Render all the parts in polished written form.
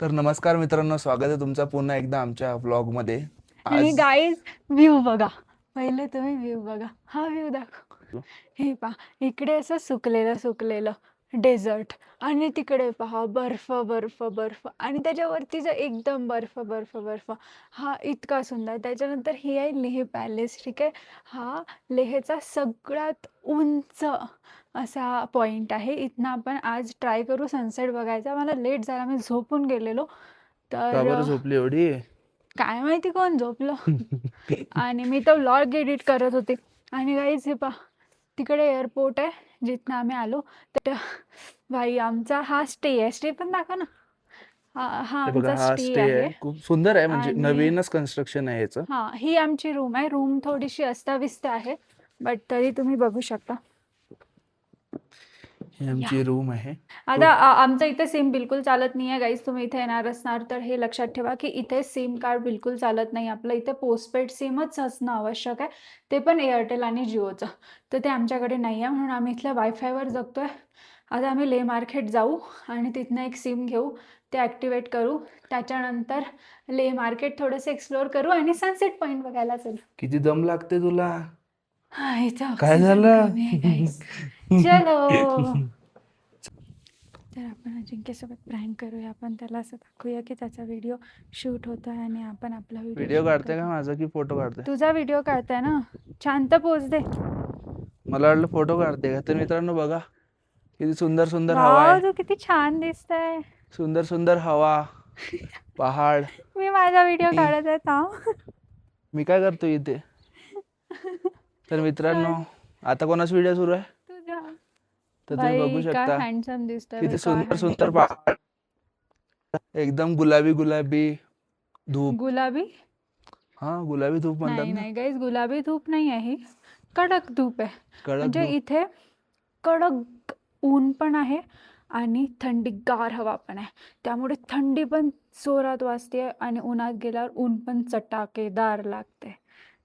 तर नमस्कार मित्रांनो, स्वागत आहे तुमचं पुन्हा एकदा आमच्या व्लॉगमध्ये. आणि आज गाईज व्ह्यू बघा. पहिले तुम्ही व्ह्यू बघा. हा व्ह्यू दाखव. हे पहा इकडे असं सुकलेलं सुकलेलं डेझर्ट आणि तिकडे पहा बर्फ बर्फ बर्फ आणि त्याच्यावरती जर एकदम बर्फ बर्फ बर्फ. हा इतका सुंदर. त्याच्यानंतर ही आहे लेह पॅलेस. ठीक आहे. हा लेहचा सगळ्यात उंच असा पॉइंट आहे. इथनं आपण आज ट्राय करू सनसेट बघायचा. मला लेट झाला, मी झोपून गेलेलो. का तर बरं झोपली एवढी? काय माहिती कोण झोपलं. आणि मी तर व्लॉग एडिट करत होते. आणि गाईज हे पहा तिकडे एअरपोर्ट आहे जिथनं आम्ही आलो. तर भाई आमचा हा स्टे आहे. स्टे पण दाखवा ना. हा हा हे बघा, आमचा हा स्टे स्टे आहे. आहे. खूप सुंदर आहे, म्हणजे आणि नवीनच कन्स्ट्रक्शन आहे याचं. हा ही आमची रूम आहे. रूम थोडीशी अस्ताव्यस्त आहे बट तरी तुम्ही बघू शकता. ही आमची रूम आहे. आता आमचं इथे सिम बिलकुल चालत नाही आहे गाईज. तुम्ही इथे येणार असणार तर हे लक्षात ठेवा की इथे सिम कार्ड बिलकुल चालत नाही. आपलं इथे पोस्टपेड सिमच असणं आवश्यक आहे, ते पण एअरटेल आणि जिओचं. तर ते आमच्याकडे नाही आहे, म्हणून आम्ही इथल्या वायफायवर जगतोय. आता आम्ही ले मार्केट जाऊ आणि तिथनं एक सिम घेऊ, ते ॲक्टिवेट करू. त्याच्यानंतर ले मार्केट थोडंसं एक्सप्लोअर करू आणि सनसेट पॉईंट बघायला चलू. किती दम लागते तुला? हा इथं काय ऑक्सिजन झालं? कमी आहे गाईज. चलो. तर आपण अजिंक्यसोबत प्रँक करूया. आपण त्याला असं दाखवूया की त्याचा व्हिडिओ शूट होतो आहे आणि आपण आपला व्हिडिओ व्हिडिओ शूट काढते का करू. माझा की फोटो काढते? तुझा व्हिडिओ काढताय ना, शांत पोच दे. मला वाटलं फोटो काढते का. तर मित्रांनो बघा, किती सुंदर सुंदर हवा वाव, आहे. तू किती छान दिसतंय. सुंदर सुंदर हवा, पहाड. मी माझा व्हिडिओ काढत आहे थांब. मी काय करतो इथे? तर मित्रांनो, आता कोणाचा व्हिडिओ सुरू आहे? तुझा. तर तुम्ही बघू बाई काय शकता हँडसम दिसतोय. किती बाई, काय सुंदर सुंदर handsome. पहाड, एकदम गुलाबी गुलाबी धूप. गुलाबी हा, गुलाबी धूप म्हणतात नाही ना. नाही गाईज, गुलाबी धूप नाही आहे ही, कडक धूप आहे. कडक म्हणजे धूप. इथे कडक ऊन पण आहे आणि थंडीगार हवा पण आहे. त्यामुळे थंडी पण जोरात वाजते आणि उन्हात गेल्यावर ऊन पण चटाकेदार लागते.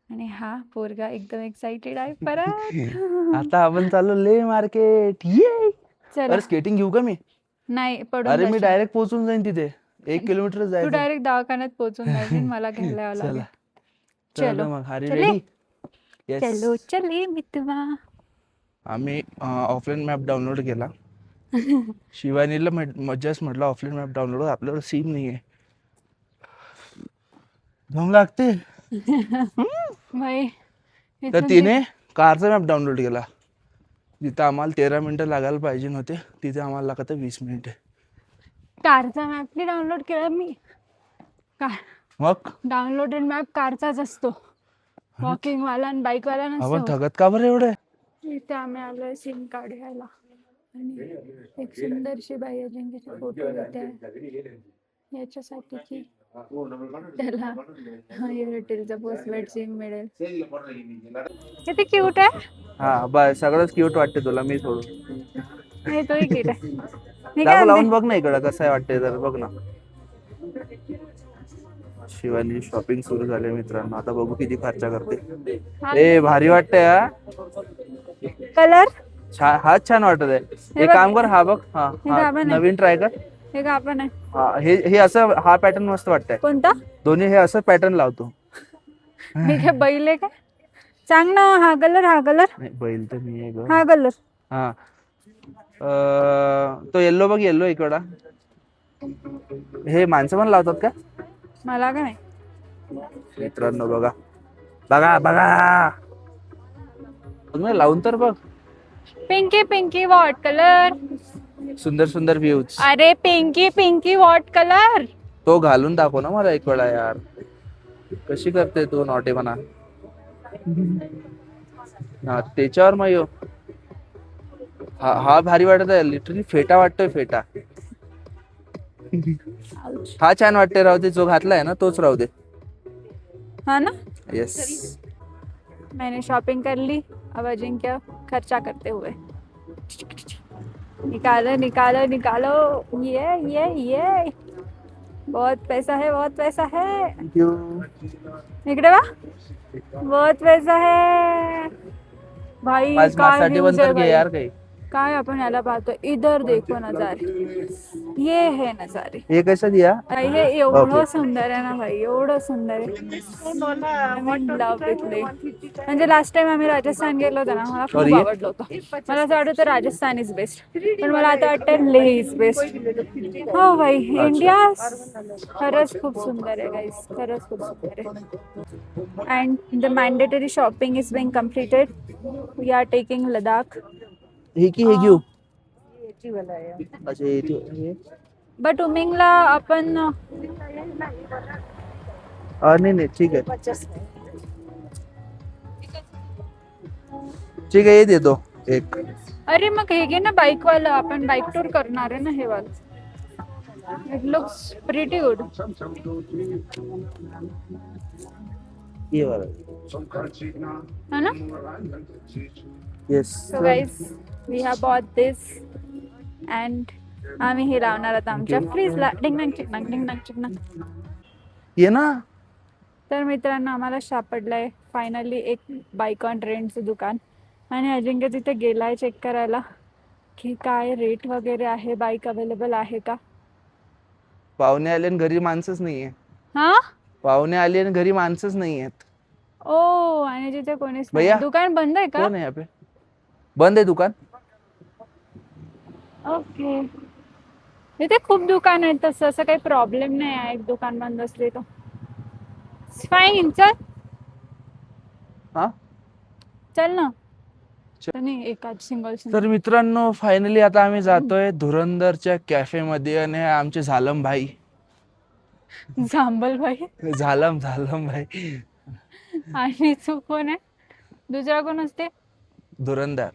आणि हा पोरगा एकदम एक्साइटेड आहे परत. आता आपण चाललो ले मार्केट. ये. चला. अरे स्केटिंग घेऊ का मी? नाही, पडून अरे मी जाशील. डायरेक्ट पोहोचून जाईन तिथे. 1 किलोमीटर तू जायचं. डायरेक्ट दवाखान्यात पोहोचून जाशील. मला घ्यायला यावं लागेल. चला चलो चलो मग. अरे चले रेडी? येस. चलो चले मितवा. आम्ही ऑफलाईन मॅप डाउनलोड केला. शिवानीला जस्ट म्हटलं ऑफलाईन मॅप डाउनलोड, आपल्याकडे सिम नाही आहे. दम लागते. भाई तर इथून तिने कारचा मॅप डाउनलोड केला. जिथं आम्हाला 13 मिनिटं लागायला पाहिजे नव्हते, तिथे आम्हाला लागत 20 मिनिटं. कारचा मॅप नाही डाउनलोड केला मी. काय मग डाउनलोडेड मॅप कारचाच असतो, वॉकिंग वाला आणि बाईक वाला आपण नसतो. थकत का बरं एवढं? इथे आम्ही आलोय सिम कार्ड घ्यायला आणि एक सुंदरशी बाई अजिंक्यचे फोटो घेते आहे याच्यासाठी की त्याला एअरटेलचा पोस्टपेड सिम मिळेल. किती क्यूट आहे. हा बस, सगळंच क्यूट वाटते तुला मी सोडून. नाही तोही क्यूट आहे. मी काय दाखव, लावून म्हणते, बघ ना इकडं कसं आहे वाटते तर बघ ना. शिवानी शॉपिंग सुरू झाली मित्रांनो. आता बघू किती खर्च करते. ए भारी वाटतंय हा. कलर हाच छान वाटत आहे. हे एक बघ. काम कर, हा बघ. हा हे हा, गाभण आहे. नवीन ट्राय कर. हे का आपण आहे. हा, हे असं, हा पॅटर्न मस्त वाटतंय. कोणता? दोन्ही हे असं पॅटर्न लावतो. मी काय बैल आहे का? सांग ना. हा कलर, हा कलर, नाही, बैल तर मी आहे ग. हा कलर. हा, तो येल्लो बघ, येल्लो इकडा. हे माणसं पण लावतात का? मला का नाही. मित्रांनो बघा बघा बघा, बघ ना, लावून तर बघ. Pinky pinky what colour. सुंदर सुंदर व्ह्यूज. अरे पिंकी पिंकी व्हॉट कलर. तो घालून दाखव ना मला एक वेळा यार. कशी करते तू नॉटेपणा. हा, त्याच्यावर मग यो. हा हा भारी वाटत आहे. लिटरली फेटा वाटतोय, फेटा. हा छान वाटते. राहू दे, जो घातलाय ना तोच राहू दे. हाँ ना. येस. मैंने शॉपिंग कर ली, अब अजिंक्य खर्चा करते हुए. निकालो निकालो निकालो. ये बहुत पैसा है, बहुत पैसा है. इकडे वा. बहुत पैसा है भाई. काय माझ्यासाठी पण views तर आहे घे भाई. यार काही. काय आपण याला पाहतो, इधर देखो नजारे, ये है नजारे. हे कैसा दिया? भाई हे एवढं सुंदर आहे ना भाई, एवढं सुंदर आहे. Love with Leh. म्हणजे लास्ट टाइम आम्ही राजस्थान गेलो होतो ना, मला और खूप ये? आवडलं होतं. मला असं वाटतं राजस्थान इज बेस्ट, पण मला आता वाटतं लेह इज बेस्ट. हो भाई, इंडिया खरंच खूप सुंदर आहे गाईस, खरंच खूप सुंदर आहे. And the mandatory shopping is being completed. We are taking Ladakh. हे घेऊ. अच्छा हे बट उमिंगला आपण नहीं ठीक है, ठीक है, ये दे दो एक. अरे मग हे घे ना बाईक वाला, आपण बाईक टूर करणार आहे ना हे वाला. It looks pretty good. ये वाला. है ना? Yes. So guys, we have bought this and आम्ही हे लावणार आता आमच्या फ्रीजला. डिंगनांग चिकनांग, डिंगनांग चिकनांग. ये ना. तर मित्रांनो, आम्हाला सापडलंय फायनली एक बाईक ऑन रेंटचं दुकान. आणि अजिंक्य तिथे गेलाय चेक करायला की काय रेट वगैरे आहे, बाईक अवेलेबल आहे का. पाहुणे आले आणि घरी माणसंच नाहीये. हा, पाहुणे आले आणि घरी माणसंच नाही आहेत. ओ, आणि तिथे कोणीच नाही. भैया, दुकान बंद आहे का? कौन है यहाँ पे? बंद है दुकान. ओके. इथे खूप दुकान आहेत, तसं असं काही प्रॉब्लेम नाही आहे. एक दुकान बंद असले तर फाईन. चल हा, चल ना. नाही, एकाच सिंगल तर मित्रांनो, फायनली आता आम्ही जातोय धुरंधरच्या कॅफे मध्ये आणि हे आमचे झालम भाई. जांभल भाई. झालम भाई. आणि तू कोण आहे? दुसरा कोण असते? धुरंधर.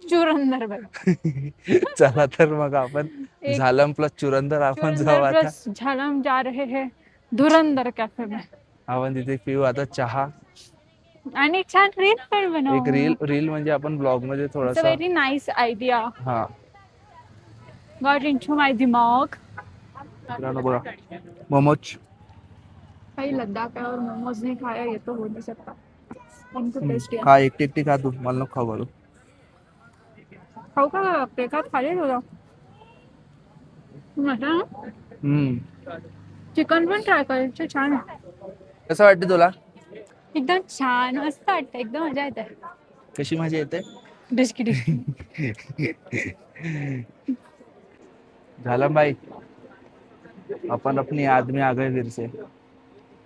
चुरंदर भाई. चला तर मग आपण एक झालम प्लस चुरंधर आपण जाऊ चुरंदर आता. प्लस झालम जा रहे हैं धुरंदर कॅफे में. आपण तिथे पिऊ आता चहा. आणि छान रील पण बनव. एक रील म्हणजे आपण ब्लॉग मध्ये इट्स अ थोडासा. Very nice idea. हा, गॉट इनटू माय दिमाग. मित्रांनो बघा, मोमोज. भाई लद्दाख और मोमोज नहीं खाया, ये तो हो नहीं सकता. उनको टेस्टी खा, एकटी खा तू, मला नको खाऊ घालू. खाऊ का? पेकात खाली तुला चिकन पण ट्राय करायचं. छान आहे. कसं वाटतं तुला? एकदम छान, मस्त वाटतं, एकदम मजा येते. कशी मजा येते? डिस्की डिस्की. झालम भाई, अपन अपनी आदमी आ गए फिर से.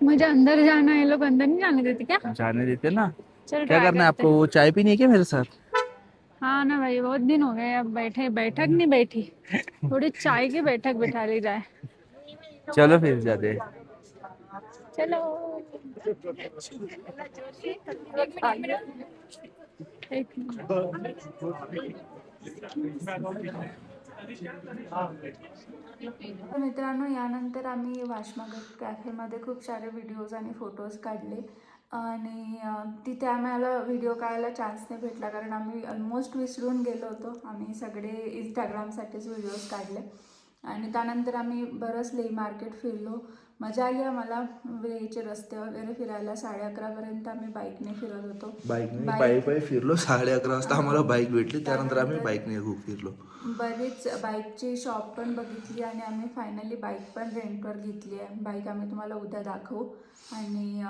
मुझे अंदर जाना है, ये लोग अंदर नहीं जाने देते क्या? जाने देते ना. चल क्या try करना है करते आपको? वो चाय पीनी है क्या मेरे साथ? हाँ ना भाई, बहुत दिन हो गए. अब बैठक नहीं बैठी, थोड़ी चाय की बैठक बिठा ली जाए. चलो फिर जाते. चलो. एक मित्रांनो, यानंतर आम्ही वाशमागत कॅफेमध्ये खूप सारे व्हिडिओज आणि फोटोज काढले. आणि तिथे आम्हाला व्हिडिओ काढायला चान्स नाही भेटला, कारण आम्ही ऑलमोस्ट विसरून गेलो होतो. आम्ही सगळे इंस्टाग्रामसाठीच व्हिडिओज काढले. आणि त्यानंतर आम्ही बरंच लेह मार्केट फिरलो. मजा आली आम्हाला लेहचे रस्ते वगैरे फिरायला. 11:30पर्यंत आम्ही बाईकने फिरत होतो. पायी फिरलो. 11:30 वाजता आम्हाला बाईक भेटली. त्यानंतर आम्ही बाईकने खूप फिरलो. बरीच बाईकची शॉप पण बघितली आणि आम्ही फायनली बाईक पण रेंटवर घेतली आहे. बाईक आम्ही तुम्हाला उद्या दाखवू. आणि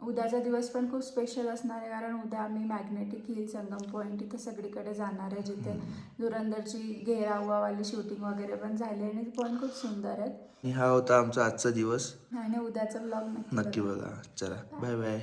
उद्याचा दिवस पण खूप स्पेशल असणार आहे, कारण उद्या आम्ही मॅग्नेटिक हिल, संगम पॉईंट इथं सगळीकडे जाणार आहे, जिथे धुरंधरची घेरावाली शूटिंग वगैरे पण झाली आणि पॉईंट खूप सुंदर आहेत. हा होता आमचा आजचा दिवस. आणि उद्याचा ब्लॉग नक्की बघा. चला, बाय बाय.